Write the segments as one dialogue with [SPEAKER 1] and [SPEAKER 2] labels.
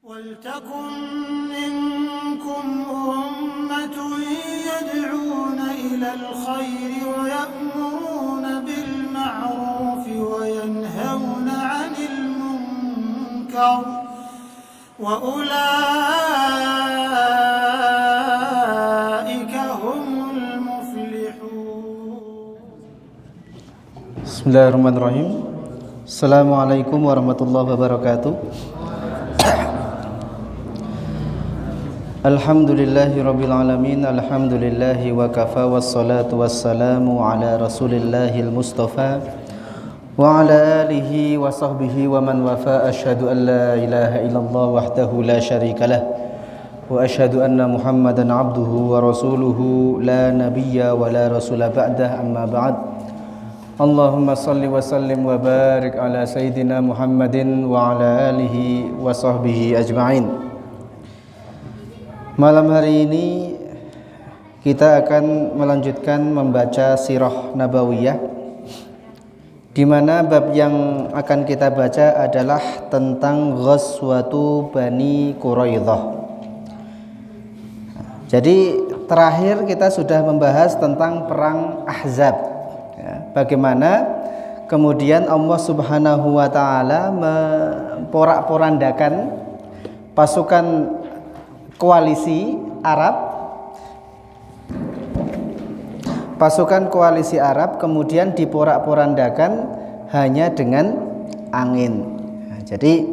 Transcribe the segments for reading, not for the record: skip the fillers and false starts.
[SPEAKER 1] وَلْتَكُنْ مِنْكُمْ أُمَّةٌ يَدْعُونَ إِلَى الْخَيْرِ وَيَأْمُرُونَ بِالْمَعْرُوفِ وَيَنْهَوْنَ عَنِ الْمُنكَرِ وَأُولَئِكَ هُمُ الْمُفْلِحُونَ.
[SPEAKER 2] Bismillahirrahmanirrahim. Assalamualaikum warahmatullahi wabarakatuh. Alhamdulillahi rabbil alamin. Alhamdulillahi wa kafa wassalatu wassalamu ala rasulillahil mustafa wa ala alihi wa sahbihi wa man wafa. Asyhadu an la ilaha illallah wahdahu la syarikalah wa asyhadu anna muhammadan abduhu wa rasuluhu la nabiyya wa la rasula ba'dah, amma ba'd. Allahumma salli wa sallim wa barik ala sayyidina Muhammadin wa ala alihi wa sahbihi ajma'in. Malam hari ini kita akan melanjutkan membaca sirah nabawiyah, di mana bab yang akan kita baca adalah tentang Ghazwatu Bani Quraidah. Jadi terakhir kita sudah membahas tentang perang Ahzab, bagaimana kemudian Allah Subhanahu wa taala memporak-porandakan pasukan koalisi Arab, kemudian diporak-porandakan hanya dengan angin. Jadi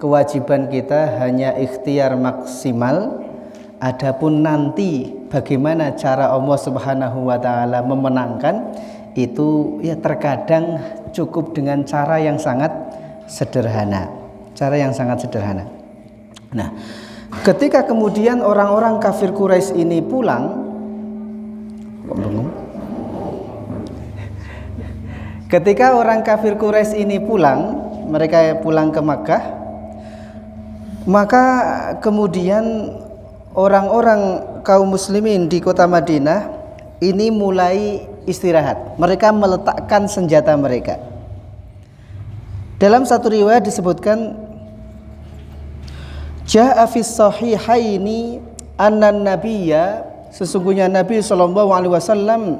[SPEAKER 2] kewajiban kita hanya ikhtiar maksimal. Adapun nanti bagaimana cara Allah Subhanahu wa taala memenangkan itu ya terkadang cukup dengan cara yang sangat sederhana. Nah, ketika kemudian orang-orang kafir Quraisy ini pulang, mereka pulang ke Makkah, maka kemudian orang-orang kaum muslimin di kota Madinah ini mulai istirahat. Mereka meletakkan senjata mereka. Dalam satu riwayat disebutkan, Ja'a fis sahihaini annan nabiyya, sesungguhnya Nabi sallallahu alaihi wasallam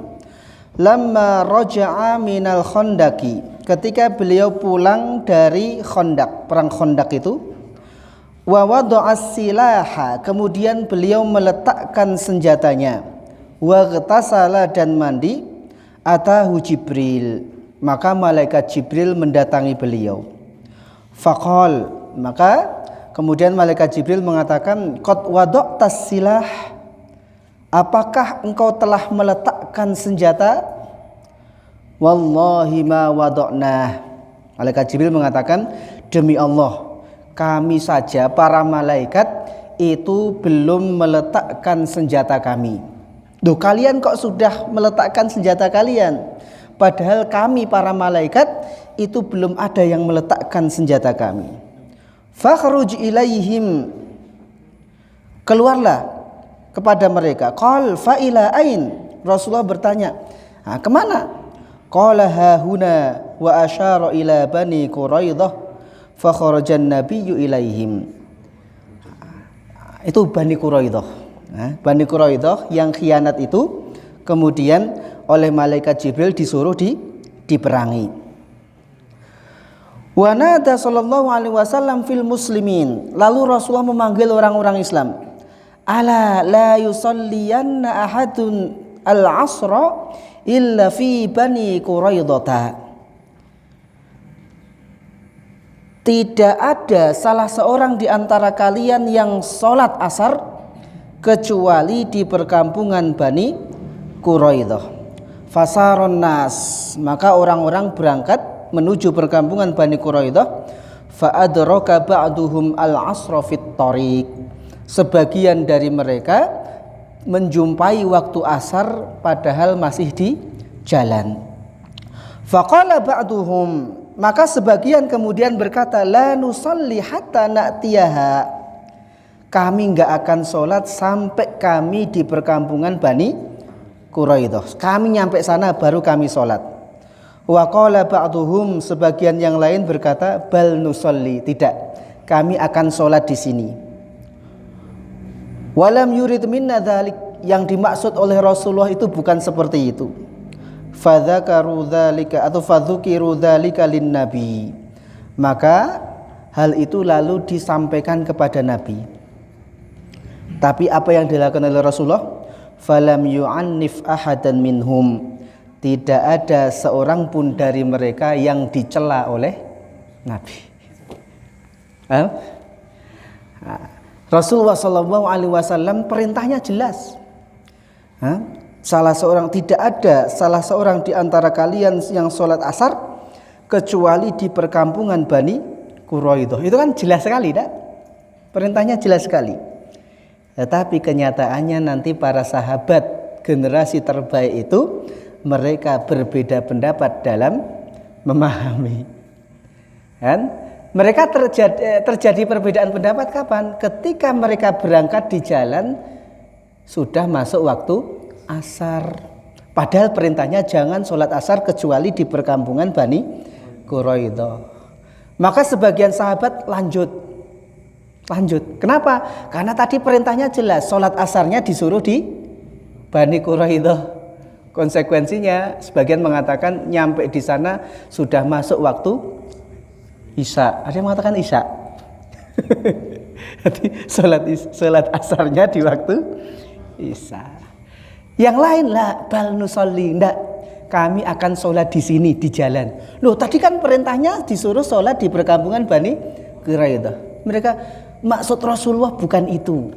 [SPEAKER 2] lamma raja'a minal khandaqi, ketika beliau pulang dari Khandaq, perang Khandaq itu, wa wada'as silaha, kemudian beliau meletakkan senjatanya, wa ghtasala, dan mandi, atahu Jibril, maka malaikat Jibril mendatangi beliau. Faqal, maka kemudian malaikat Jibril mengatakan, qad wada'tas silah, apakah engkau telah meletakkan senjata? Wallahi ma wada'na, malaikat Jibril mengatakan, demi Allah, kami saja para malaikat itu belum meletakkan senjata kami. Duh, kalian kok sudah meletakkan senjata kalian, padahal kami para malaikat itu belum ada yang meletakkan senjata kami. Fakhruj ilaihim, keluarlah kepada mereka. Qal fa ila ain, Rasulullah bertanya, kemana? Qala hahuna, wa asyara ila Bani Quraidah, fa kharajan nabiyyu ilaihim. Itu Bani Quraidah. Bani Quraidah yang khianat itu kemudian oleh malaikat Jibril disuruh diperangi. Wa nada sallallahu alaihi wasallam fil muslimin, lalu Rasulullah memanggil orang-orang Islam. Ala la yusalliyanna ahadun al-asra illa fi Bani Quraidah. Tidak ada salah seorang di antara kalian yang sholat asar kecuali di perkampungan Bani Quraidah. Fasaron nas, maka orang-orang berangkat menuju perkampungan Bani Quraidah. Fa adraka ba'duhum al-asra fit tariq, sebagian dari mereka menjumpai waktu asar padahal masih di jalan. Faqala ba'duhum, maka sebagian kemudian berkata, la nusalli hatta na'tiyaha, kami enggak akan sholat sampai kami di perkampungan Bani Quraidah. Kami nyampe sana baru kami sholat. Wa qala ba'duhum, sebagian yang lain berkata, bal nusalli, tidak, kami akan sholat di sini. Walam yurid minna dzalik, yang dimaksud oleh Rasulullah itu bukan seperti itu. Fadzakaru dzalika atau fadzukiru dzalika lin nabi, maka hal itu lalu disampaikan kepada Nabi. Tapi apa yang dilakukan oleh Rasulullah? Falam yu'annif ahadan minhum, tidak ada seorang pun dari mereka yang dicela oleh Nabi. Rasulullah SAW perintahnya jelas. Tidak ada salah seorang di antara kalian yang sholat asar kecuali di perkampungan Bani Quraidah. Itu kan jelas sekali, tak? Perintahnya jelas sekali. Tetapi kenyataannya nanti para sahabat generasi terbaik itu mereka berbeda pendapat dalam memahami. Kan? Mereka terjadi perbedaan pendapat kapan? Ketika mereka berangkat di jalan sudah masuk waktu asar. Padahal perintahnya jangan sholat asar kecuali di perkampungan Bani Quraidah. Maka sebagian sahabat lanjut. Kenapa? Karena tadi perintahnya jelas, sholat asarnya disuruh di Bani Quraidah. Konsekuensinya sebagian mengatakan nyampe di sana sudah masuk waktu Isya. Ada yang mengatakan Isya. Jadi sholat asarnya di waktu Isya. Yang lain lah bal nusolli, enggak, kami akan sholat di sini di jalan. Loh, tadi kan perintahnya disuruh sholat di perkampungan Bani Quraidah. Mereka maksud Rasulullah bukan itu.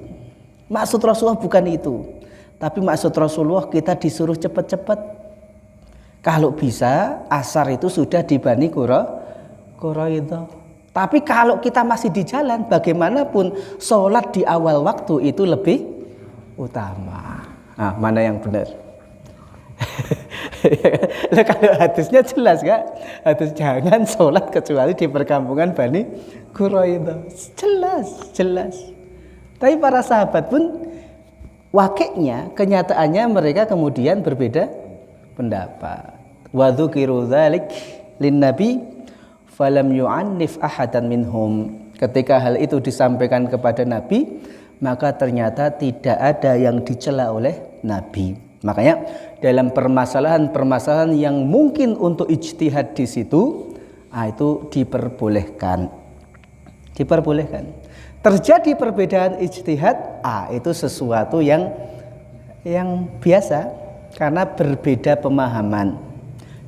[SPEAKER 2] Tapi maksud Rasulullah kita disuruh cepat-cepat. Kalau bisa asar itu sudah di Bani Quraidah. Tapi kalau kita masih di jalan, bagaimanapun sholat di awal waktu itu lebih utama. Nah, mana yang benar? Kalau hadisnya jelas kan? Hadis jangan sholat kecuali di perkampungan Bani Quraidah. Jelas. Tapi para sahabat pun wakilnya, kenyataannya mereka kemudian berbeda pendapat. Wa dzukiru dzalik lin nabi falam yu'annif ahadan minhum. Ketika hal itu disampaikan kepada Nabi, maka ternyata tidak ada yang dicela oleh Nabi. Makanya dalam permasalahan yang mungkin untuk ijtihad di situ, itu diperbolehkan. Terjadi perbedaan ijtihad, itu sesuatu yang biasa karena berbeda pemahaman.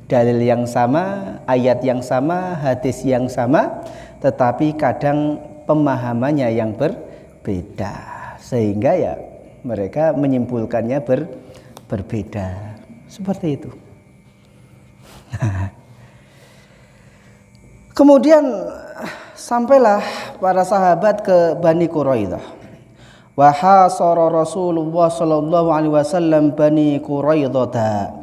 [SPEAKER 2] Dalil yang sama, ayat yang sama, hadis yang sama, tetapi kadang pemahamannya yang berbeda, sehingga ya mereka menyimpulkannya berbeda. Seperti itu. Kemudian sampailah para sahabat ke Bani Quraidah. Wa hasara Rasulullah sallallahu alaihi wasallam Bani Quraidah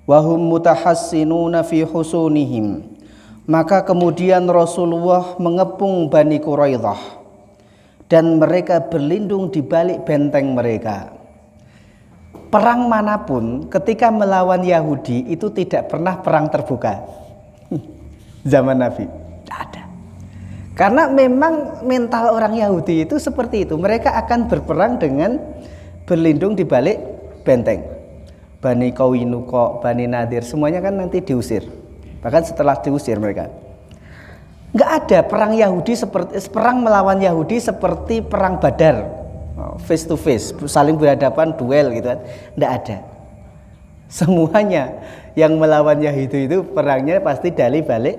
[SPEAKER 2] wa hum mutahassinuna fi husunihim. Maka kemudian Rasulullah mengepung Bani Quraidah dan mereka berlindung di balik benteng mereka. Perang manapun ketika melawan Yahudi itu tidak pernah perang terbuka. Zaman Nabi tidak ada. Karena memang mental orang Yahudi itu seperti itu. Mereka akan berperang dengan berlindung di balik benteng. Bani Qainuqa, Bani Nadir, semuanya kan nanti diusir. Bahkan setelah diusir mereka, nggak ada perang Yahudi perang melawan Yahudi seperti perang Badar, face to face, saling berhadapan, duel gitu kan. Nggak ada. Semuanya yang melawan Yahudi itu perangnya pasti dari balik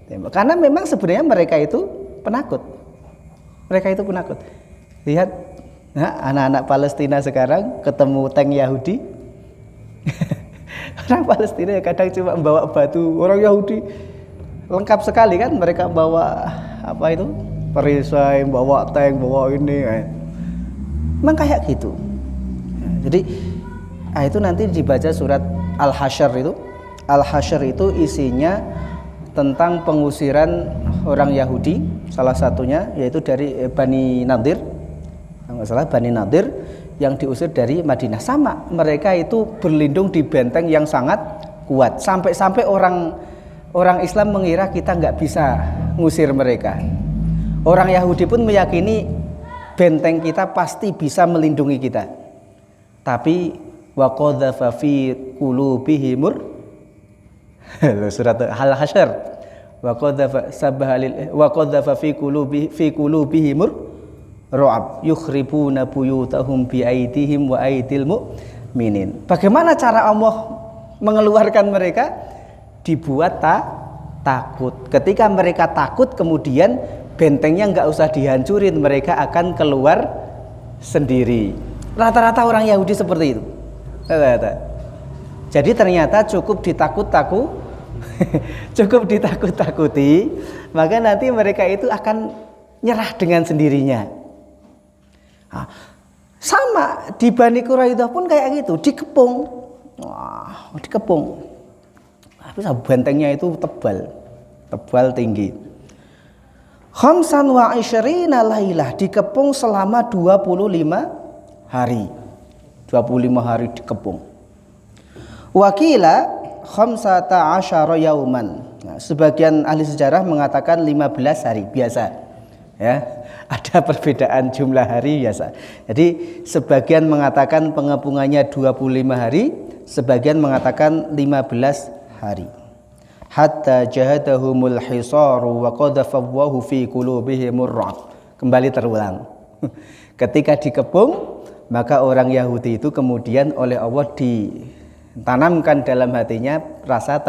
[SPEAKER 2] tembok. Karena memang sebenarnya mereka itu penakut. Lihat, anak-anak Palestina sekarang ketemu tank Yahudi. Orang Palestina kadang cuma membawa batu, orang Yahudi lengkap sekali kan, mereka bawa perisai, bawa tank, bawa ini. Memang kayak gitu. Jadi itu nanti dibaca surat Al-Hasyr itu. Al-Hasyr itu isinya tentang pengusiran orang Yahudi, salah satunya yaitu dari Bani Nadir. Kalau nggak salah Bani Nadir yang diusir dari Madinah. Sama, mereka itu berlindung di benteng yang sangat kuat. Sampai-sampai orang Islam mengira kita nggak bisa ngusir mereka. Orang Yahudi pun meyakini benteng kita pasti bisa melindungi kita. Tapi wa qadzafa fi qulubihimur surat Al-Hasyr wa qadzafa fi qulubihimur ru'ab yukhribuna buyutahum bi aidihim wa aidil mu'minin. Bagaimana cara Allah mengeluarkan mereka? Dibuat takut. Ketika mereka takut, kemudian bentengnya nggak usah dihancurin, mereka akan keluar sendiri. Rata-rata orang Yahudi seperti itu. Rata-rata. Jadi ternyata cukup ditakut-takuti, maka nanti mereka itu akan nyerah dengan sendirinya. Nah, sama di Bani Quraidah pun kayak gitu, dikepung. Wah, dikepung. Tapi bentengnya itu tebal tinggi. Khamsan wa isyrina lailah, dikepung selama 25 hari. 25 hari dikepung. Wakila khamsata asyara yauman. Nah, sebagian ahli sejarah mengatakan 15 hari biasa. Ya, ada perbedaan jumlah hari biasa. Jadi sebagian mengatakan pengepungannya 25 hari, sebagian mengatakan 15 hari. Hatta jahadahumul hisaru wa qadafallahu fi qulubihimur ru'b. Kembali terulang. Ketika dikepung, maka orang Yahudi itu kemudian oleh Allah ditanamkan dalam hatinya rasa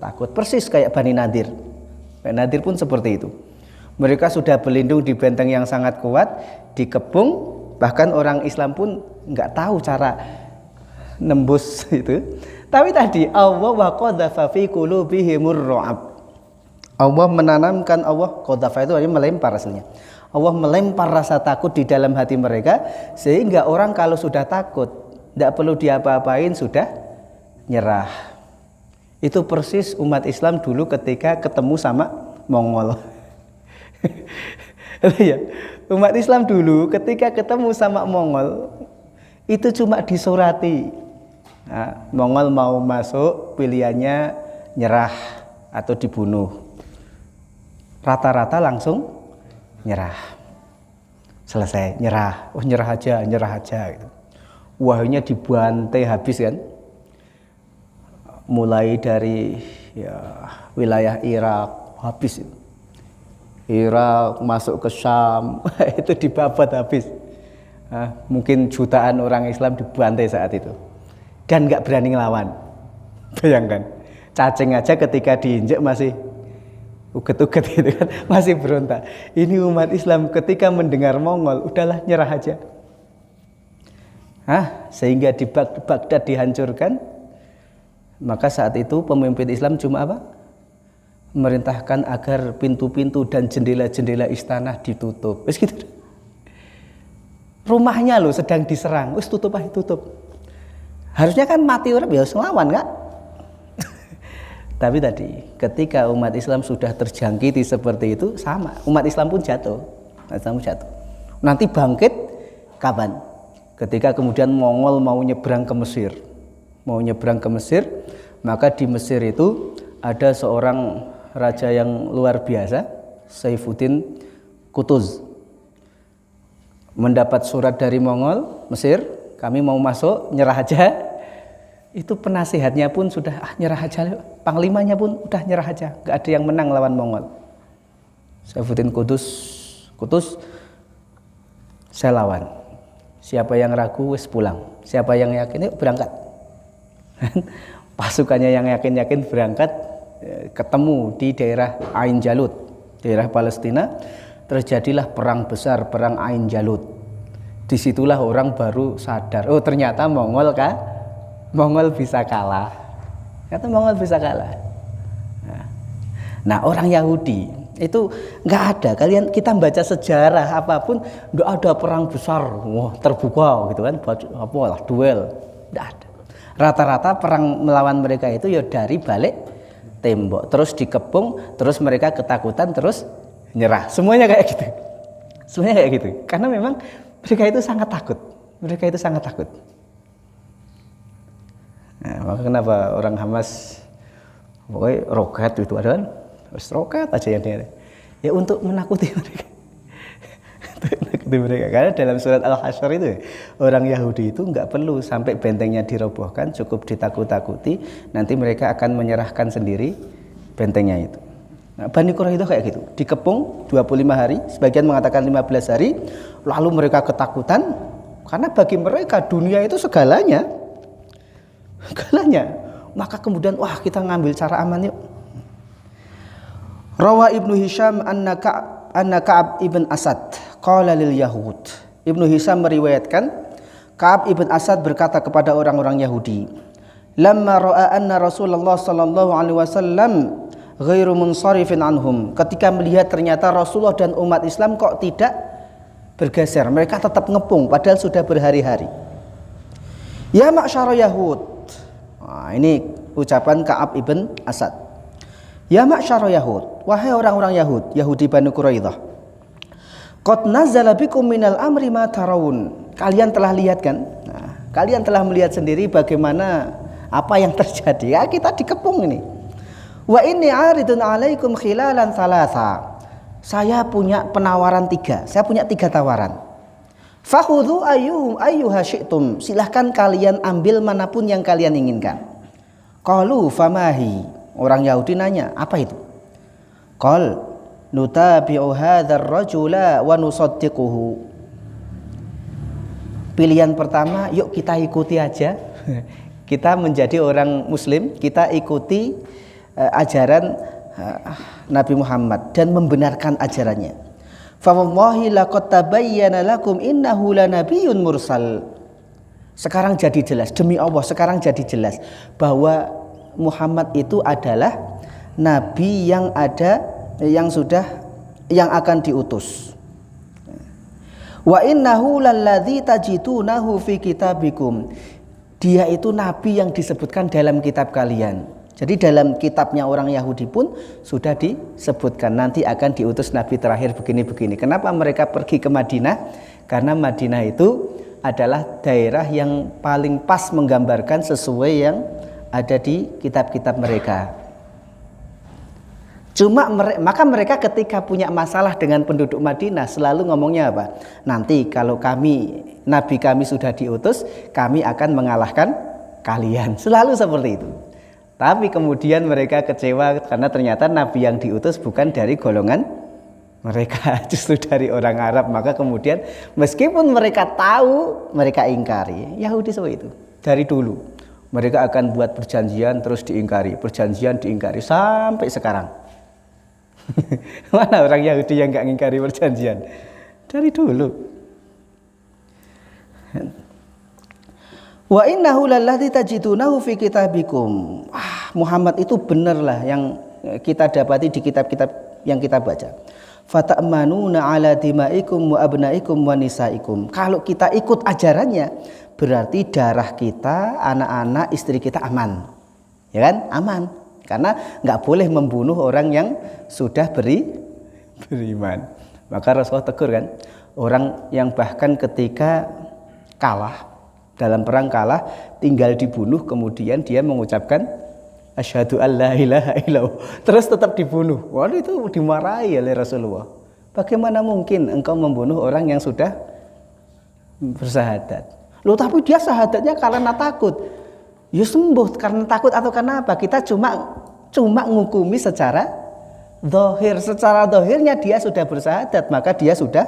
[SPEAKER 2] takut, persis kayak Bani Nadir. Bani Nadir pun seperti itu. Mereka sudah berlindung di benteng yang sangat kuat, dikepung, bahkan orang Islam pun nggak tahu cara nembus itu. Tapi tadi Allah wa qadzafa fi qulubihimur ru'b. Allah menanamkan, Allah qadzafa itu artinya melempar aslinya. Allah melempar rasa takut di dalam hati mereka, sehingga orang kalau sudah takut tidak perlu diapa-apain sudah nyerah. Itu persis umat Islam dulu ketika ketemu sama Mongol. Ya, umat Islam dulu ketika ketemu sama Mongol itu cuma disurati. Nah, Mongol mau masuk, pilihannya nyerah atau dibunuh. Rata-rata langsung nyerah. Selesai, nyerah. Oh, nyerah aja gitu. Wahnya dibantai habis kan. Mulai dari wilayah Irak habis itu. Irak masuk ke Syam itu dibabat habis. Nah, mungkin jutaan orang Islam dibantai saat itu. Dan nggak berani ngelawan. Bayangkan, cacing aja ketika diinjek masih uget-uget gitu kan, masih berontak. Ini umat Islam ketika mendengar Mongol, udahlah nyerah aja. Sehingga di Baghdad dihancurkan. Maka saat itu pemimpin Islam cuma apa? Merintahkan agar pintu-pintu dan jendela-jendela istana ditutup. Wes gitu. Rumahnya loh sedang diserang, wes tutup. Harusnya kan mati orang ya ngelawan enggak? Tapi tadi ketika umat Islam sudah terjangkiti seperti itu, sama umat Islam pun jatuh. Nanti bangkit kapan? Ketika kemudian Mongol mau nyebrang ke Mesir, maka di Mesir itu ada seorang raja yang luar biasa, Saifuddin Qutuz. Mendapat surat dari Mongol Mesir, kami mau masuk, nyerah aja. Itu penasihatnya pun sudah nyerah aja, panglimanya pun udah nyerah aja, nggak ada yang menang lawan Mongol. Saifuddin Qutuz, saya lawan. Siapa yang ragu wis pulang, siapa yang yakin yuk berangkat. Pasukannya yang yakin berangkat, ketemu di daerah Ain Jalut, daerah Palestina. Terjadilah perang besar, perang Ain Jalut. Disitulah orang baru sadar, oh ternyata Mongol bisa kalah. Nah, orang Yahudi itu nggak ada. Kita baca sejarah apapun, nggak ada perang besar, wah terbuka gitu kan, duel, nggak ada. Rata-rata perang melawan mereka itu ya dari balik tembok, terus dikepung, terus mereka ketakutan, terus nyerah. Semuanya kayak gitu. Karena memang mereka itu sangat takut. Nah, maka kenapa orang Hamas pokoknya roket itu ada kan? Roket aja yang dia. Ya untuk menakuti mereka. Itu mereka. Karena dalam surat Al-Hasyr itu orang Yahudi itu nggak perlu sampai bentengnya dirobohkan, cukup ditakut-takuti, nanti mereka akan menyerahkan sendiri bentengnya itu. Nah, Bani Quraidah kayak gitu, dikepung 25 hari, sebagian mengatakan 15 hari, lalu mereka ketakutan karena bagi mereka dunia itu segalanya. Maka kemudian wah kita ngambil cara aman yuk. Rawa Ibnu Hisham anna Ka'ab ibn Asad qala lil Yahud. Ibnu Hisham meriwayatkan Ka'ab ibn Asad berkata kepada orang-orang Yahudi, lamma ra'a anna Rasulullah sallallahu alaihi wasallam ghairu munsarifin anhum, ketika melihat ternyata Rasulullah dan umat Islam kok tidak bergeser, mereka tetap ngepung padahal sudah berhari-hari. Ya ma'syara Yahud. Nah, ini ucapan Ka'ab ibn Asad. Ya ma'syara Yahud, wahai orang-orang Yahudi Bani Quraidah. Qad nazala bikum minal amri ma tarawun. Kalian telah lihat kan? Nah, kalian telah melihat sendiri bagaimana apa yang terjadi. Ya, kita dikepung ini. Wa inni 'aridun 'alaikum khilalan thalatha. Saya punya penawaran 3. Saya punya 3 tawaran. Fakhudhu ayyuha syi'tum. Silahkan kalian ambil manapun yang kalian inginkan. Qalu famahi. Orang Yahudi nanya, apa itu? Qal nutabi'u hadzal rajula wa nusaddiquhu. Pilihan pertama, yuk kita ikuti aja. Kita menjadi orang muslim, kita ikuti ajaran Nabi Muhammad dan membenarkan ajarannya. Fa wallahi laqad tabayyana lakum innahu lanabiyyun mursal. Sekarang jadi jelas, demi Allah sekarang jadi jelas bahwa Muhammad itu adalah nabi yang akan diutus. Wa innahu lalladzi tajidunahu fi kitabikum. Dia itu nabi yang disebutkan dalam kitab kalian. Jadi dalam kitabnya orang Yahudi pun sudah disebutkan nanti akan diutus nabi terakhir begini-begini. Kenapa mereka pergi ke Madinah? Karena Madinah itu adalah daerah yang paling pas menggambarkan sesuai yang ada di kitab-kitab mereka. Maka mereka ketika punya masalah dengan penduduk Madinah selalu ngomongnya apa? Nanti kalau nabi kami sudah diutus, kami akan mengalahkan kalian. Selalu seperti itu. Tapi kemudian mereka kecewa karena ternyata nabi yang diutus bukan dari golongan mereka, justru dari orang Arab. Maka kemudian meskipun mereka tahu, mereka ingkari. Yahudi seperti itu dari dulu. Mereka akan buat perjanjian terus diingkari, perjanjian diingkari sampai sekarang. Mana orang Yahudi yang gak ngingkari perjanjian? Dari dulu. Wa innahu lalladzi tajidunahu fi kitabikum. Muhammad itu benarlah yang kita dapati di kitab-kitab yang kita baca. Fata'manuna 'ala dimaikum wa abnaikum wa nisaikum. Kalau kita ikut ajarannya, berarti darah kita, anak-anak, istri kita aman. Ya kan? Aman. Karena enggak boleh membunuh orang yang sudah beriman. Maka Rasulullah tegur kan, orang yang bahkan ketika kalah dalam perang kalah, tinggal dibunuh, kemudian dia mengucapkan asyhadu alla ilaha illallah, terus tetap dibunuh. Waduh, itu dimarahi oleh Rasulullah. Bagaimana mungkin engkau membunuh orang yang sudah bersahadat? Loh, tapi dia sahadatnya karena takut. Ya sembuh karena takut atau karena apa? Kita cuma ngukumi secara zahir. Secara zahirnya dia sudah bersahadat, maka dia sudah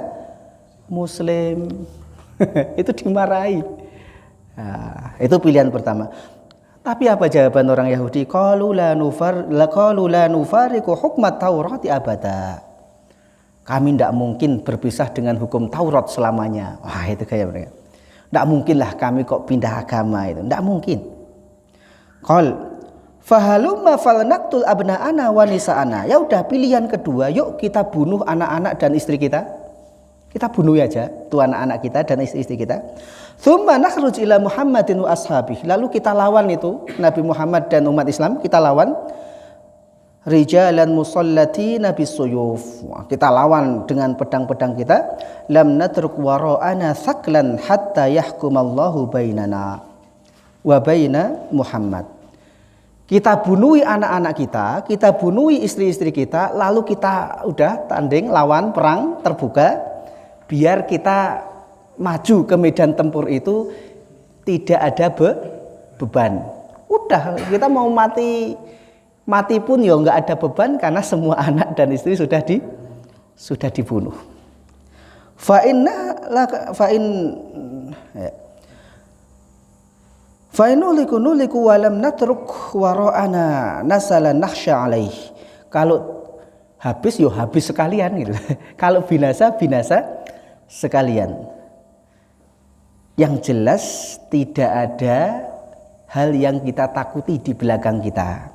[SPEAKER 2] muslim. Itu dimarahi. Nah, itu pilihan pertama. Tapi apa jawaban orang Yahudi? Qalu la nufariqu hukmat Taurati abada. Kami tidak mungkin berpisah dengan hukum Taurat selamanya. Wah, itu kayak mereka. Tidak mungkinlah kami kok pindah agama itu. Tidak mungkin. Qal fahalumma falnaqtul abna'ana wa nisa'ana. Ya udah, pilihan kedua, yuk kita bunuh anak-anak dan istri kita. Kita bunuh aja tuh anak-anak kita dan istri-istri kita. Tsumma nakhruj ila Muhammadin wa ashabihi. Lalu kita lawan itu Nabi Muhammad dan umat Islam, kita lawan rijalan musallatina bisuyuf. Kita lawan dengan pedang-pedang kita. Lam natruk wara'ana thaqlan hatta yahkumallahu bainana wa baina Muhammad. Kita bunuhi anak-anak kita bunuhi istri-istri kita, lalu kita udah tanding lawan perang terbuka biar kita maju ke medan tempur itu tidak ada beban. Udah, kita mau mati pun ya nggak ada beban karena semua anak dan istri sudah dibunuh. Fa in nuliku walam natruk wara'ana nasalan nakhsha alaih. Kalau habis ya habis sekalian gitu. Kalau binasa sekalian. Yang jelas tidak ada hal yang kita takuti di belakang kita.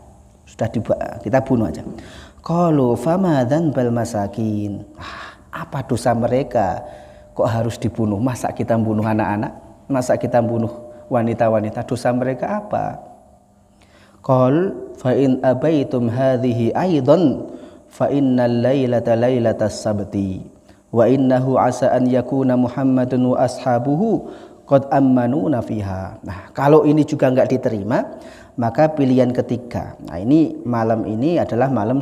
[SPEAKER 2] Sudah kita bunuh aja. Qalu fama dzanbal masakin. Apa dosa mereka kok harus dibunuh? Masa kita bunuh anak-anak? Masa kita bunuh wanita-wanita? Dosa mereka apa? Qal fa in abaitum hadhihi aidan fa innal lailata lailatas sabti wa innahu asa an yakuna Muhammadun wa ashabuhu qad ammanuna fiha. Nah, kalau ini juga enggak diterima, maka pilihan ketiga. Nah, ini malam ini adalah malam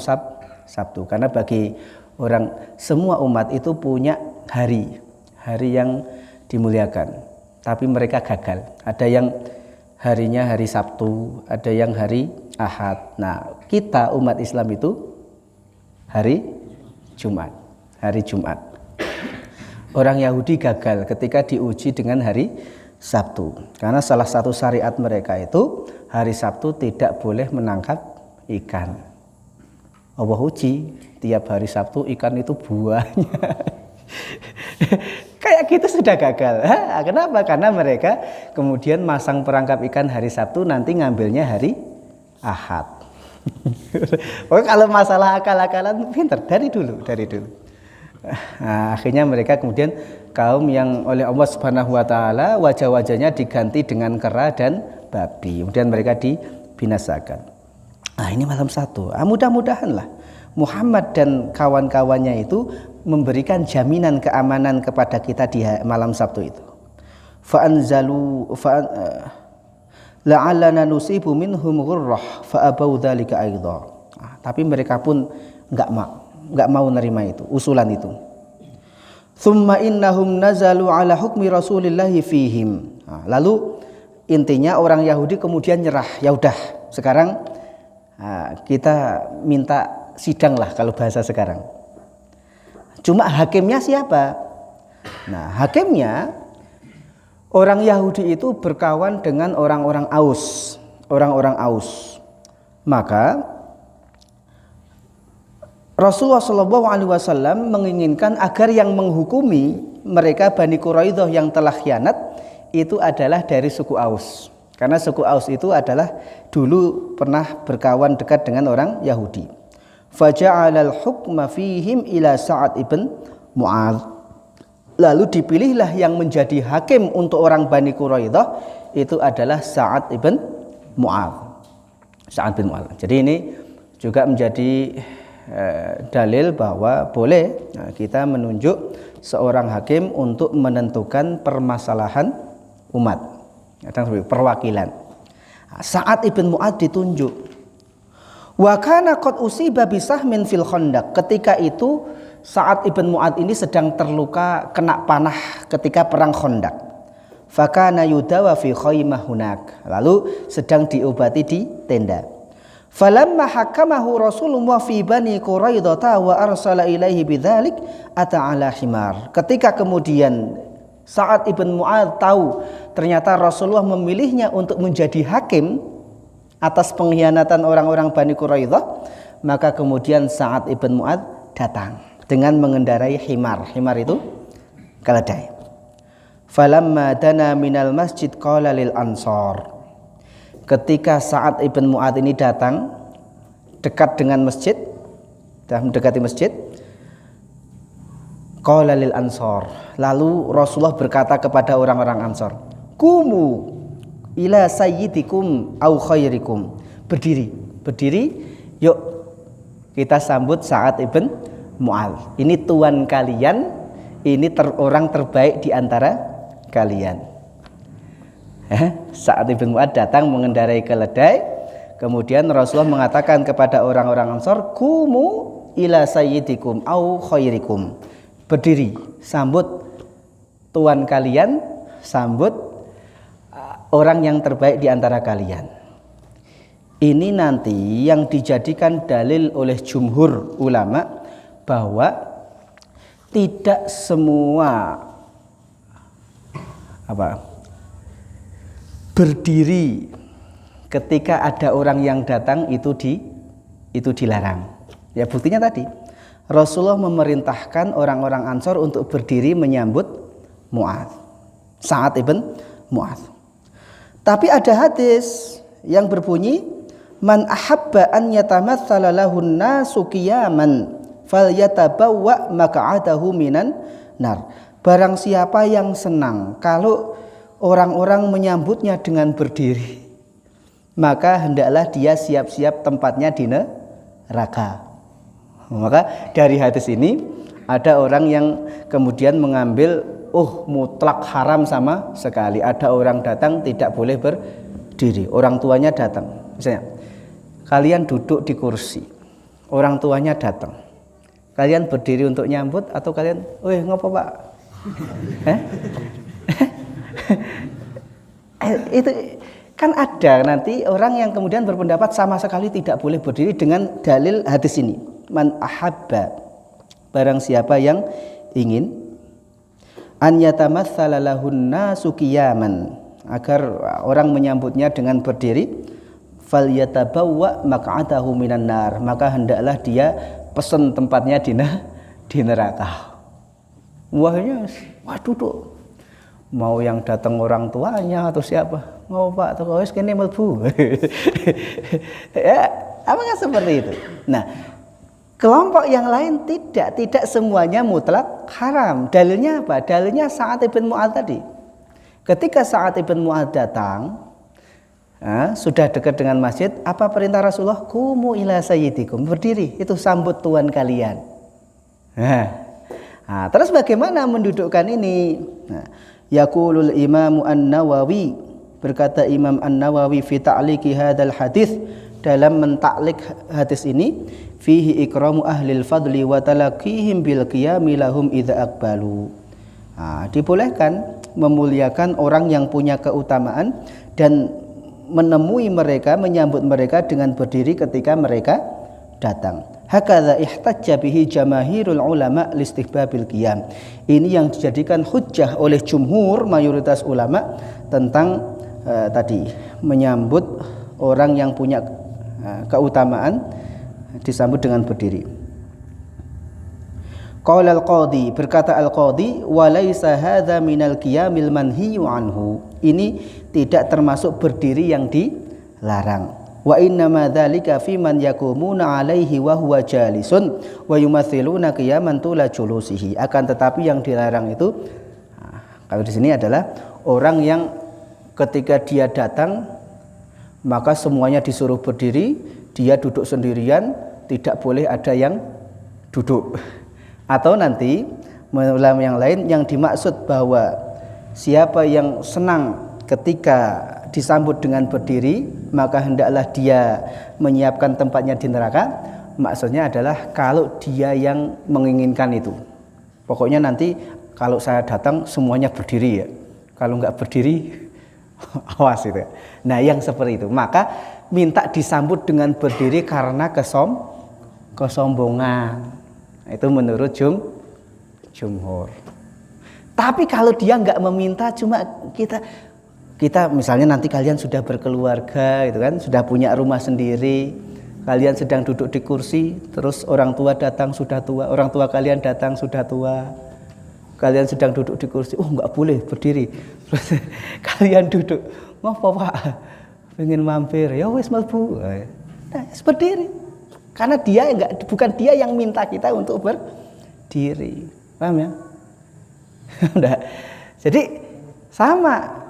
[SPEAKER 2] Sabtu karena bagi orang semua umat itu punya hari yang dimuliakan, tapi mereka gagal. Ada yang harinya hari Sabtu, ada yang hari Ahad. Nah, kita umat Islam itu hari Jumat. Orang Yahudi gagal ketika diuji dengan hari Sabtu. Karena salah satu syariat mereka itu hari Sabtu tidak boleh menangkap ikan. Allah uji, tiap hari Sabtu ikan itu buahnya. Kayak gitu sudah gagal. Kenapa? Karena mereka kemudian masang perangkap ikan hari Sabtu, nanti ngambilnya hari Ahad. Kalau masalah akal-akalan pinter dari dulu. Nah, akhirnya mereka kemudian kaum yang oleh Allah Subhanahu wa taala wajah-wajahnya diganti dengan kera dan babi. Kemudian mereka dibinasakan. Nah, ini malam Sabtu. Mudah-mudahanlah Muhammad dan kawan-kawannya itu memberikan jaminan keamanan kepada kita di malam Sabtu itu. La'allana nusibu minhum ghurrah fa abau dzalika aidha. Tapi mereka pun enggak mau nerima itu, usulan itu. Tsumma innahum nazalu ala hukmi Rasulillahi fihim. Lalu intinya orang Yahudi kemudian nyerah. Ya udah, sekarang kita minta sidang lah kalau bahasa sekarang. Cuma hakimnya siapa? Nah, hakimnya orang Yahudi itu berkawan dengan orang-orang Aus. Maka Rasulullah SAW menginginkan agar yang menghukumi mereka Bani Quraidah yang telah khianat itu adalah dari suku Aus. Karena suku Aus itu adalah dulu pernah berkawan dekat dengan orang Yahudi. Faja'alal hukma fihim ila Sa'ad ibn Mu'adz. Lalu dipilihlah yang menjadi hakim untuk orang Bani Quraidah itu adalah Sa'ad ibn Mu'adz. Jadi ini juga menjadi dalil bahwa boleh kita menunjuk seorang hakim untuk menentukan permasalahan umat, perwakilan. Sa'ad ibn Mu'adz ditunjuk. Wa kana qad usiba bisahmin fil khandaq. Ketika itu Sa'ad ibn Mu'adz ini sedang terluka kena panah ketika perang Khandaq. Fa kana yudawa fi khaymah hunak. Lalu sedang diobati di tenda. Falamma hakamahu Rasulullah fi Bani Quraidah wa arsala ilaihi bidzalik ata ala himar. Ketika kemudian Sa'ad ibn Mu'adz tahu ternyata Rasulullah memilihnya untuk menjadi hakim atas pengkhianatan orang-orang Bani Quraidah, maka kemudian Sa'ad ibn Mu'adz datang dengan mengendarai himar. Himar itu keledai. Falamma dana minal masjid qala lil ansar. Ketika Sa'ad ibn Mu'adz ini datang dekat dengan masjid, mendekati masjid, qala lil ansar. Lalu Rasulullah berkata kepada orang-orang Ansar, "Kumu ila sayyidikum au khairikum." Berdiri, yuk kita sambut Sa'ad ibn Mu'adz. Ini tuan kalian, ini orang terbaik di antara kalian. Sa'ad ibn Mu'adz datang mengendarai keledai. Kemudian Rasulullah mengatakan kepada orang-orang Ansar, "Kumu ila sayyidikum au khairikum." Berdiri, sambut tuan kalian sambut orang yang terbaik di antara kalian. Ini nanti yang dijadikan dalil oleh jumhur ulama bahwa tidak semua berdiri ketika ada orang yang datang itu dilarang. Ya buktinya tadi Rasulullah memerintahkan orang-orang Ansor untuk berdiri menyambut Mu'adz, Sa'ad ibn Mu'adz. Tapi ada hadis yang berbunyi man ahabba an yatamatsala lahun nasu qiyaman falyatabawwa maq'adahu minan nar. Barang siapa yang senang kalau orang-orang menyambutnya dengan berdiri, maka hendaklah dia siap-siap tempatnya di neraka. Maka dari hadis ini ada orang yang kemudian mengambil mutlak haram sama sekali. Ada orang datang tidak boleh berdiri, orang tuanya datang. Misalnya kalian duduk di kursi, orang tuanya datang, kalian berdiri untuk nyambut atau kalian ngopo pak? Itu kan ada nanti orang yang kemudian berpendapat sama sekali tidak boleh berdiri dengan dalil hadis ini. Man ahabba, barang siapa yang ingin an yatamatsala lahun nasu qiyaman, agar orang menyambutnya dengan berdiri, falyatabawwa maq'adahu minan nar, maka hendaklah dia pesan tempatnya di neraka. Duduk. Mau yang datang orang tuanya atau siapa? Mau pak atau wis kene mlebu. Ya, apakah seperti itu? Nah, kelompok yang lain tidak semuanya mutlak haram. Dalilnya apa? Dalilnya Sa'ad ibn Mu'adz tadi. Ketika Sa'ad ibn Mu'adz datang, sudah dekat dengan masjid, apa perintah Rasulullah? Qumu ila sayyidikum, berdiri, itu sambut tuan kalian. Nah, terus bagaimana mendudukkan ini? Yaqulul Imam An-Nawawi, berkata Imam An-Nawawi fi ta'liqi hadzal hadis, dalam mentaklik hadis ini, fihi ikramu ahlil fadli wa talaqihim bil qiyami lahum idza aqbalu. Dibolehkan memuliakan orang yang punya keutamaan dan menemui mereka, menyambut mereka dengan berdiri ketika mereka datang. Hakadza ihtajja bihi jamaahirul ulama listihbabil qiyam. Ini yang dijadikan hujjah oleh jumhur mayoritas ulama tentang tadi menyambut orang yang punya keutamaan disambut dengan berdiri. Qala al-qadhi, berkata al-qadhi, wa laisa hadza minal qiyamil manhiyu anhu. Ini tidak termasuk berdiri yang dilarang. Wa inna ma dzalika fi man yakumuna alaihi wa huwa jalisun wa yumathiluna qiyaman tula julusihi. Akan tetapi yang dilarang itu kalau di sini adalah orang yang ketika dia datang maka semuanya disuruh berdiri, dia duduk sendirian, tidak boleh ada yang duduk. Atau nanti ulama yang lain yang dimaksud bahwa siapa yang senang ketika disambut dengan berdiri, maka hendaklah dia menyiapkan tempatnya di neraka. Maksudnya adalah kalau dia yang menginginkan itu. Pokoknya nanti kalau saya datang semuanya berdiri ya. Kalau enggak berdiri awas itu. Nah, yang seperti itu, maka minta disambut dengan berdiri karena kesombongan. Itu menurut jumhur. Tapi kalau dia enggak meminta, cuma kita misalnya nanti kalian sudah berkeluarga gitu kan, sudah punya rumah sendiri, kalian sedang duduk di kursi, terus orang tua datang sudah tua, orang tua kalian datang sudah tua, kalian sedang duduk di kursi, nggak boleh berdiri, terus kalian duduk, ngapa pak, pengen mampir, ya wes mlebu, nah berdiri, karena dia bukan dia yang minta kita untuk berdiri, paham ya? Udah, jadi sama.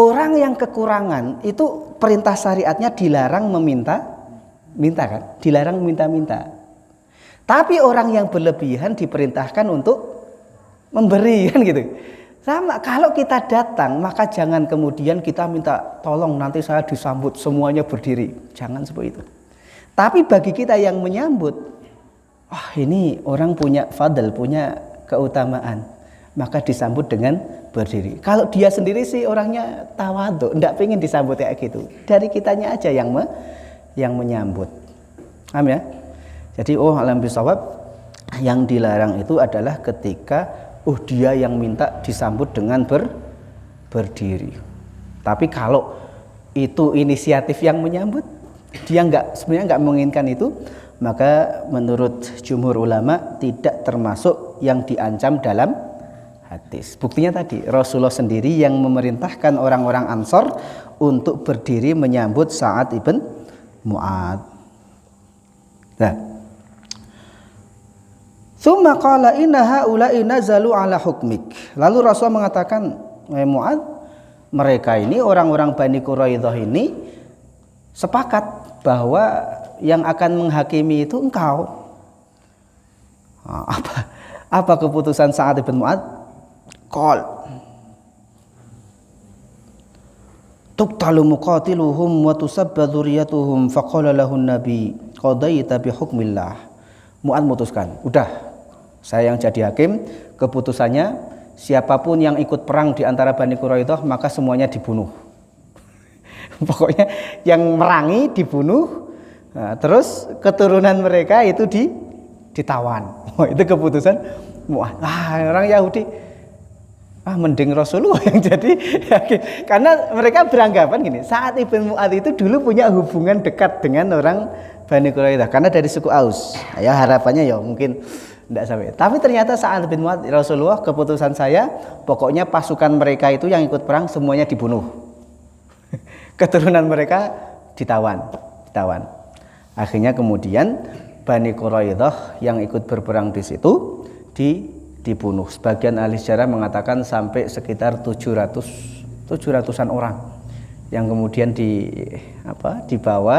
[SPEAKER 2] Orang yang kekurangan itu perintah syariatnya dilarang minta kan, dilarang minta. Tapi orang yang berlebihan diperintahkan untuk memberi kan gitu. Sama, kalau kita datang maka jangan kemudian kita minta tolong nanti saya disambut semuanya berdiri. Jangan seperti itu. Tapi bagi kita yang menyambut, ini orang punya fadl, punya keutamaan. maka disambut dengan berdiri. Kalau dia sendiri sih orangnya tawadhu, enggak pengen disambut kayak gitu. Dari kitanya aja yang menyambut. Paham ya? Jadi alam bisawab, yang dilarang itu adalah ketika dia yang minta disambut dengan berdiri. Tapi kalau itu inisiatif yang menyambut, dia sebenarnya nggak menginginkan itu, maka menurut jumhur ulama tidak termasuk yang diancam dalam hadis. Buktinya tadi Rasulullah sendiri yang memerintahkan orang-orang Ansor untuk berdiri menyambut Sa'ad ibn Mu'adz. Nah, tsumma qala inna haula'i nazalu ala hukmik. Lalu Rasulullah mengatakan, Mu'adz, mereka ini orang-orang Bani Quraidah ini sepakat bahwa yang akan menghakimi itu engkau. Apa keputusan Sa'ad bin Mu'adz? Qal tuqtalu muqatiluhum wa tusabba dzurriyyatuhum faqala lahun nabi qadaita bi hukmillah. Mu'adz memutuskan, udah, saya yang jadi hakim, keputusannya siapapun yang ikut perang di antara Bani Quraidah maka semuanya dibunuh. Pokoknya yang merangi dibunuh, nah, terus keturunan mereka itu ditawan. Itu keputusan Mu'adz. Orang Yahudi, mending Rasulullah yang jadi hakim. Karena mereka beranggapan gini, Sa'ad ibn Mu'adz itu dulu punya hubungan dekat dengan orang Bani Quraidah karena dari suku Aus. Ya harapannya ya mungkin tidak sampai. Tapi ternyata Sa'ad bin Mu'adz, Rasulullah, keputusan saya pokoknya pasukan mereka itu yang ikut perang semuanya dibunuh. Keturunan mereka ditawan. Akhirnya kemudian Bani Quraidah yang ikut berperang di situ dibunuh. Sebagian ahli sejarah mengatakan sampai sekitar 700-an orang yang kemudian dibawa,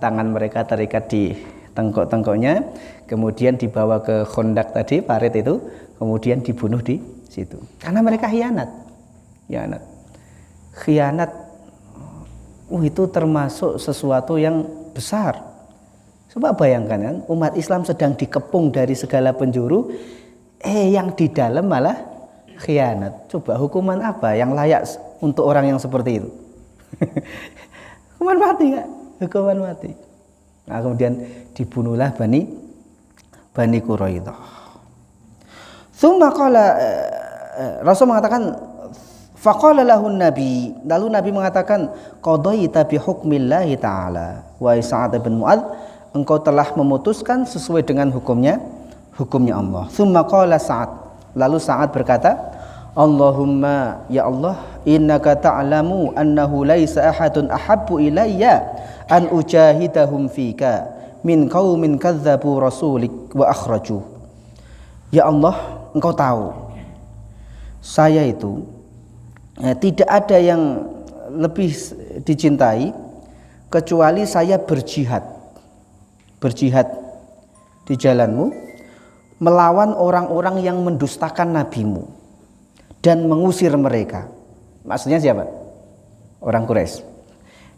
[SPEAKER 2] tangan mereka terikat di tengkok-tengkoknya, kemudian dibawa ke Khandaq tadi, parit itu, kemudian dibunuh di situ. Karena mereka khianat. Itu termasuk sesuatu yang besar. Coba bayangkan kan, umat Islam sedang dikepung dari segala penjuru, yang di dalam malah khianat. Coba hukuman apa yang layak untuk orang yang seperti itu? Hukuman mati enggak? Hukuman mati. Nah, kemudian dibunuhlah Bani Quraidah. Tsumma qala, Rasul mengatakan, faqala lahun nabi, lalu Nabi mengatakan, qadaita bi hukmillahi ta'ala, wa Sa'ad bin Mu'adz, engkau telah memutuskan sesuai dengan hukumnya Allah. Tsumma qala Sa'ad, lalu Sa'ad berkata, Allahumma, ya Allah, innaka ta'lamu annahu laisa ahadun ahabbu ilayya an ujahidahum fika min qaumin kadzdzabu rasulik wa akhraju. Ya Allah, engkau tahu saya itu tidak ada yang lebih dicintai kecuali saya berjihad di jalanmu, melawan orang-orang yang mendustakan nabimu dan mengusir mereka. Maksudnya siapa? Orang Quraisy.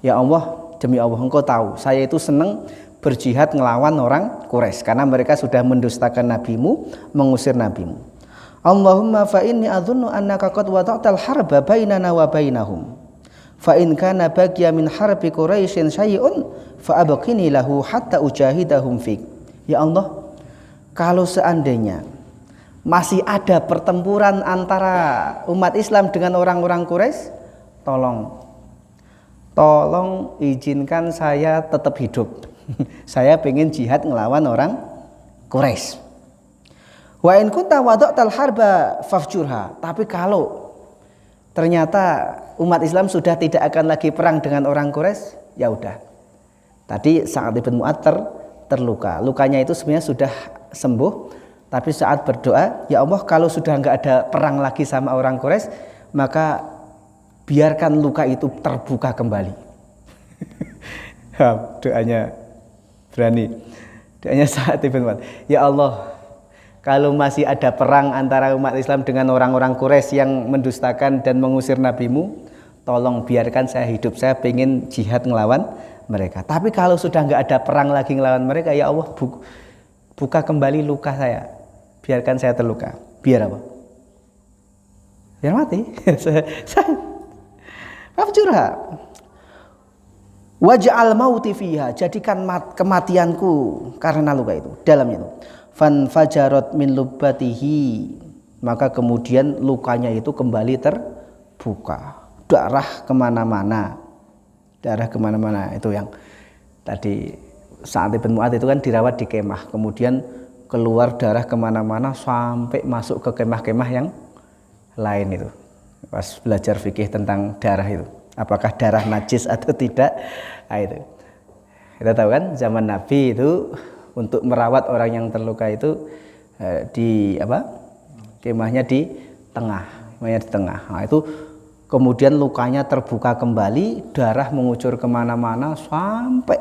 [SPEAKER 2] Ya Allah, demi Allah, engkau tahu saya itu senang berjihad ngelawan orang Quraisy karena mereka sudah mendustakan nabimu, mengusir nabimu. Allahumma fa inni adhunnu annaka qad wada'tal harba bainana wa bainahum. Fa in kana baqiya min harbi Quraisyin syai'un fa abqini lahu hatta ujahidahum fik. Ya Allah, kalau seandainya masih ada pertempuran antara umat Islam dengan orang-orang Quraisy, tolong izinkan saya tetap hidup. Saya pengen jihad ngelawan orang Quraisy. Wa in kunta wada'tal harba fafjurha. Tapi kalau ternyata umat Islam sudah tidak akan lagi perang dengan orang Quraisy, ya udah. Tadi Sa'ad bin Mu'adz terluka. Lukanya itu sebenarnya sudah sembuh, tapi saat berdoa, ya Allah, kalau sudah enggak ada perang lagi sama orang Quraisy, maka biarkan luka itu terbuka kembali. Doanya berani. Doanya Sa'ad bin Mu'adz. Ya Allah, kalau masih ada perang antara umat Islam dengan orang-orang Quraisy yang mendustakan dan mengusir nabimu, tolong biarkan saya hidup, saya pengen jihad ngelawan mereka. Tapi kalau sudah nggak ada perang lagi ngelawan mereka, ya Allah, buka kembali luka saya, biarkan saya terluka. Biar apa? Biar mati. Curhat. Waj'al mauti fiha, jadikan kematianku karena luka itu, dalamnya itu. Fanfajarat min lubbatihi, maka kemudian lukanya itu kembali terbuka, darah kemana-mana itu yang tadi Sa'ad bin Mu'adz itu kan dirawat di kemah, kemudian keluar darah kemana-mana sampai masuk ke kemah-kemah yang lain itu. Pas belajar fikih tentang darah itu, apakah darah najis atau tidak, nah, itu kita tahu kan zaman Nabi itu untuk merawat orang yang terluka itu kemahnya di tengah. Nah, itu kemudian lukanya terbuka kembali, darah mengucur kemana-mana sampai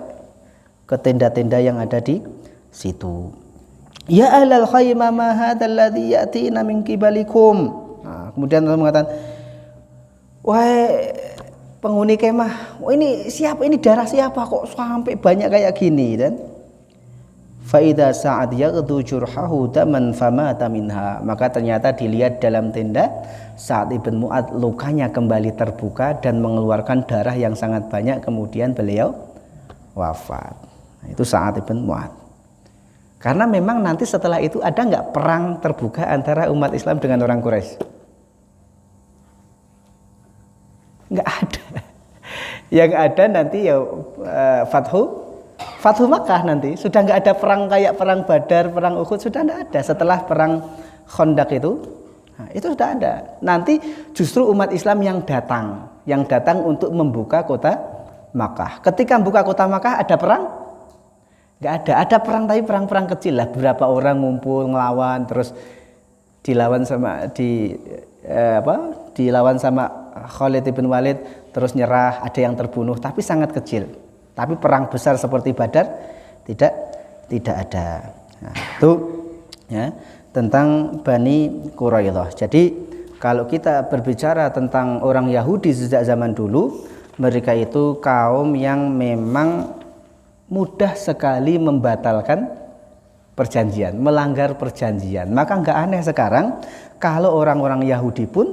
[SPEAKER 2] ke tenda-tenda yang ada di situ. Ya ahlal khaymah ma hadzal ladzi yatina min qibalikum. Nah, kemudian Allah mengatakan, wahai penghuni kemah, ini siapa, ini darah siapa kok sampai banyak kayak gini, dan faida Sa'ad yaghdu jurhahu daman famata minha, maka ternyata dilihat dalam tenda Sa'ad ibn Mu'adz lukanya kembali terbuka dan mengeluarkan darah yang sangat banyak, kemudian beliau wafat. Nah, itu Sa'ad ibn Mu'adz. Karena memang nanti setelah itu ada nggak perang terbuka antara umat Islam dengan orang Quraisy? Nggak ada. Yang ada nanti ya Fathu Makkah, nanti sudah nggak ada perang kayak perang Badar, perang Uhud, sudah nggak ada. Setelah perang Khandaq itu, nah, itu sudah ada. Nanti justru umat Islam yang datang untuk membuka kota Makkah. Ketika membuka kota Makkah ada perang? Nggak ada. Ada perang tapi perang-perang kecil lah. Beberapa orang ngumpul ngelawan, terus dilawan sama Khalid bin Walid, terus nyerah, ada yang terbunuh, tapi sangat kecil. Tapi perang besar seperti Badar tidak ada. Nah, itu ya tentang Bani Quraidah. Jadi kalau kita berbicara tentang orang Yahudi sejak zaman dulu, mereka itu kaum yang memang mudah sekali membatalkan perjanjian, melanggar perjanjian. Maka nggak aneh sekarang kalau orang-orang Yahudi pun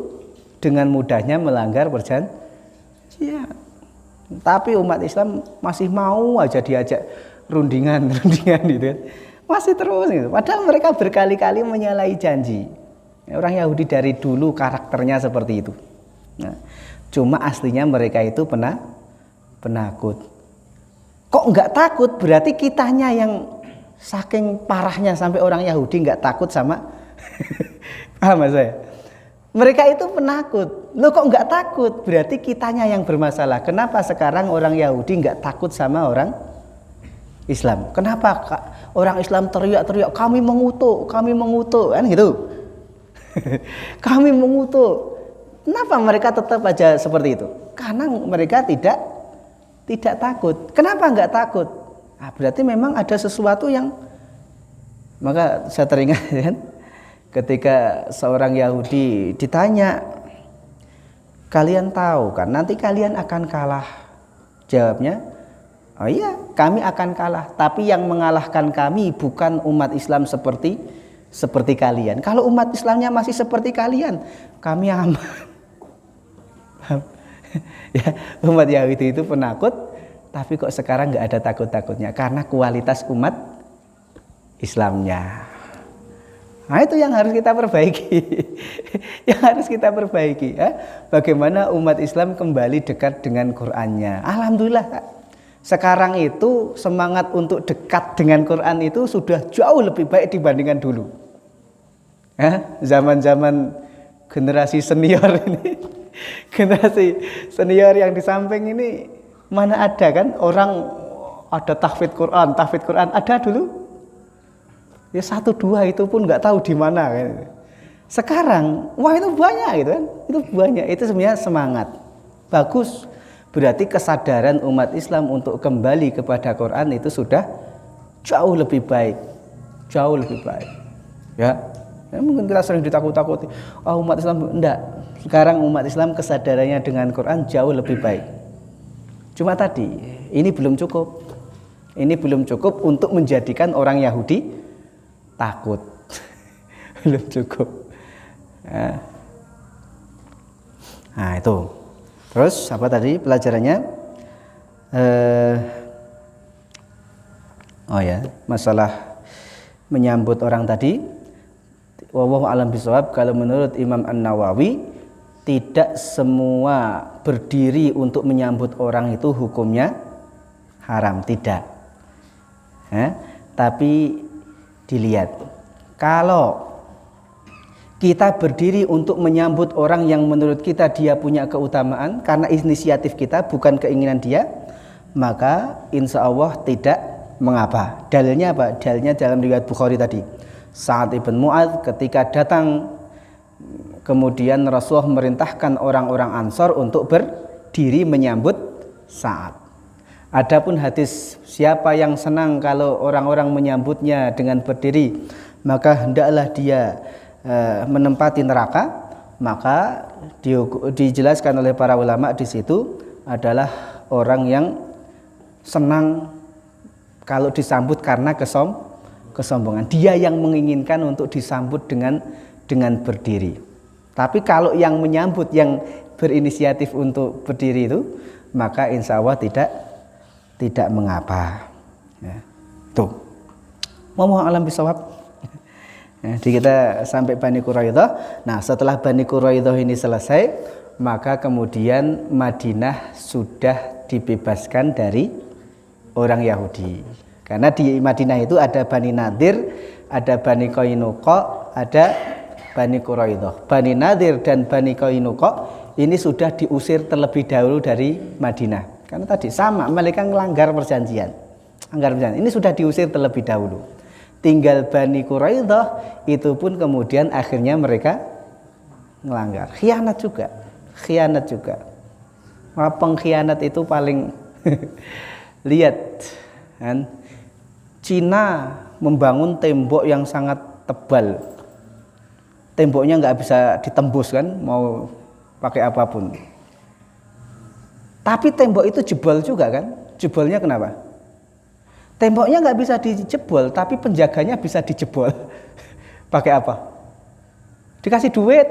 [SPEAKER 2] dengan mudahnya melanggar perjanjian. Tapi umat Islam masih mau aja diajak rundingan gitu. Masih terus gitu. Padahal mereka berkali-kali menyalahi janji. Orang Yahudi dari dulu karakternya seperti itu. Nah, cuma aslinya mereka itu penakut. Kok nggak takut? Berarti kitanya yang saking parahnya sampai orang Yahudi nggak takut sama paham saya? Mereka itu penakut. Loh kok nggak takut? Berarti kitanya yang bermasalah. Kenapa sekarang orang Yahudi nggak takut sama orang Islam? Kenapa orang Islam teriak-teriak, kami mengutuk, kan gitu? Kami mengutuk. Kenapa mereka tetap aja seperti itu? Karena mereka tidak takut. Kenapa nggak takut? Nah, berarti memang ada sesuatu yang, maka saya teringat kan, ketika seorang Yahudi ditanya, kalian tahu kan nanti kalian akan kalah? Jawabnya, oh iya, kami akan kalah. Tapi yang mengalahkan kami bukan umat Islam seperti kalian. Kalau umat Islamnya masih seperti kalian, kami aman. Ya, umat Yahudi itu penakut, tapi kok sekarang nggak ada takut-takutnya karena kualitas umat Islamnya. Nah, itu yang harus kita perbaiki. Ya. Bagaimana umat Islam kembali dekat dengan Qur'annya. Alhamdulillah sekarang itu semangat untuk dekat dengan Qur'an itu sudah jauh lebih baik dibandingkan dulu. Ya, zaman-zaman generasi senior ini, generasi senior yang di samping ini, mana ada kan orang ada tahfidz Quran ada dulu? Ya 1-2 itu pun nggak tahu di mana kan. Sekarang wah itu banyak gitu kan. Itu banyak. Itu sebenarnya semangat. Bagus. Berarti kesadaran umat Islam untuk kembali kepada Quran itu sudah jauh lebih baik. Jauh lebih baik. Ya. Ya mungkin kita sering ditakut-takuti. Umat Islam enggak. Sekarang umat Islam kesadarannya dengan Quran jauh lebih baik. Cuma tadi, ini belum cukup. Ini belum cukup untuk menjadikan orang Yahudi takut. Belum cukup. Ya. Nah itu. Terus apa tadi pelajarannya? Oh ya, masalah menyambut orang tadi. Wallahu a'lam bishawab. Kalau menurut Imam An-Nawawi, tidak semua berdiri untuk menyambut orang itu hukumnya haram, tidak. Tapi dilihat, kalau kita berdiri untuk menyambut orang yang menurut kita dia punya keutamaan karena inisiatif kita, bukan keinginan dia, maka insya Allah tidak mengapa. Dalilnya apa? Dalilnya dalam riwayat Bukhari tadi. Sa'ad ibn Mu'adz ketika datang, kemudian Rasulullah merintahkan orang-orang Ansor untuk berdiri menyambut Sa'ad. Adapun hadis siapa yang senang kalau orang-orang menyambutnya dengan berdiri, maka hendaklah dia menempati neraka, maka dijelaskan oleh para ulama di situ adalah orang yang senang kalau disambut karena kesombongan. Dia yang menginginkan untuk disambut dengan berdiri. Tapi kalau yang menyambut, yang berinisiatif untuk berdiri itu, maka insya Allah tidak mengapa. Ya. Tuh. Wallahu a'lam bishawab. Jadi kita sampai Bani Quraidah. Nah, setelah Bani Quraidah ini selesai, maka kemudian Madinah sudah dibebaskan dari orang Yahudi. Karena di Madinah itu ada Bani Nadir, ada Bani Qainuqa, ada Bani Quraidah. Bani Nadir dan Bani Qainuqa ini sudah diusir terlebih dahulu dari Madinah. Karena tadi sama, mereka melanggar perjanjian. Ini sudah diusir terlebih dahulu. Tinggal Bani Quraidah itu pun kemudian akhirnya mereka melanggar. Khianat juga. Wah, pengkhianat itu paling lihat kan, Cina membangun tembok yang sangat tebal. Temboknya nggak bisa ditembus kan, mau pakai apapun. Tapi tembok itu jebol juga kan? Jebolnya kenapa? Temboknya nggak bisa dijebol, tapi penjaganya bisa dijebol. Pakai apa? Dikasih duit.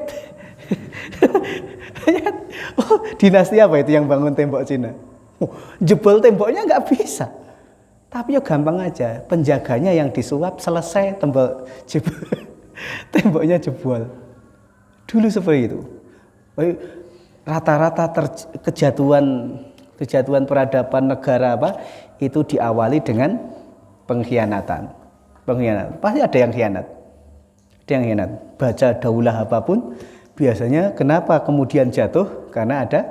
[SPEAKER 2] Oh, dinasti apa itu yang bangun tembok Cina? Oh, jebol temboknya nggak bisa. Tapi ya gampang aja, penjaganya yang disuap, selesai temboknya jebol. Dulu seperti itu. Rata-rata kejatuhan peradaban negara itu diawali dengan pengkhianatan. Pasti ada yang khianat. Baca daulah apapun, biasanya kenapa kemudian jatuh? Karena ada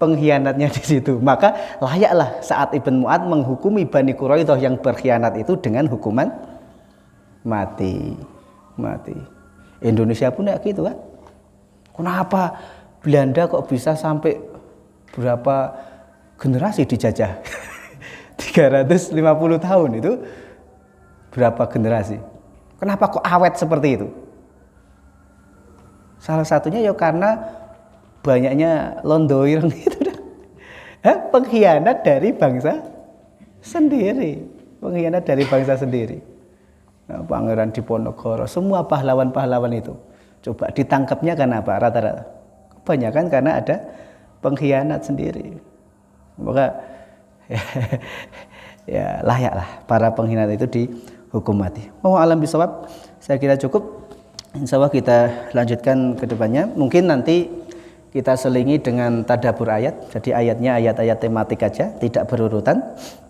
[SPEAKER 2] pengkhianatnya di situ. Maka layaklah Sa'ad ibn Mu'adz menghukumi Bani Quraidah yang berkhianat itu dengan hukuman mati. Indonesia pun kayak gitu kan. Kenapa Belanda kok bisa sampai berapa generasi dijajah? 350 tahun itu berapa generasi? Kenapa kok awet seperti itu? Salah satunya ya karena banyaknya londoireng itu pengkhianat dari bangsa sendiri. Nah, Pangeran Diponegoro, semua pahlawan-pahlawan itu coba ditangkapnya karena apa? Rata-rata kebanyakan karena ada pengkhianat sendiri. Maka ya layaklah para pengkhianat itu dihukum mati. Alam bisawab, saya kira cukup. Insyaallah kita lanjutkan ke depannya. Mungkin nanti kita selingi dengan tadabbur ayat. Jadi ayatnya ayat-ayat tematik aja, tidak berurutan.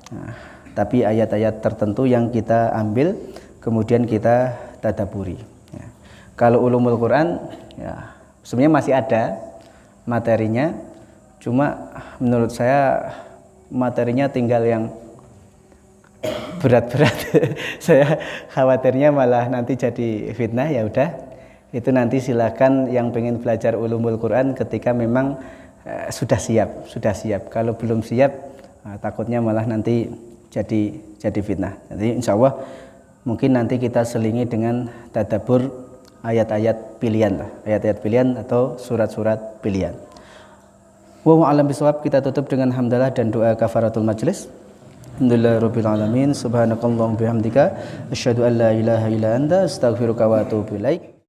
[SPEAKER 2] Nah, tapi ayat-ayat tertentu yang kita ambil kemudian kita tadabburi. Ya. Kalau ulumul Quran ya sebenarnya masih ada materinya. Cuma menurut saya materinya tinggal yang berat-berat. Saya khawatirnya malah nanti jadi fitnah. Ya udah, itu nanti silakan yang pengen belajar ulumul Quran ketika memang sudah siap. Kalau belum siap, takutnya malah nanti jadi fitnah. Jadi insya Allah mungkin nanti kita selingi dengan tadabbur ayat-ayat pilihan lah, ayat-ayat pilihan atau surat-surat pilihan. Wa a'lam bishawab. Kita tutup dengan hamdalah dan doa kafaratul majlis. Alhamdulillahirabbil alamin. Subhanakallahumma bihamdika asyhadu an la ilaha illa anta astaghfiruka wa atubu ilaik.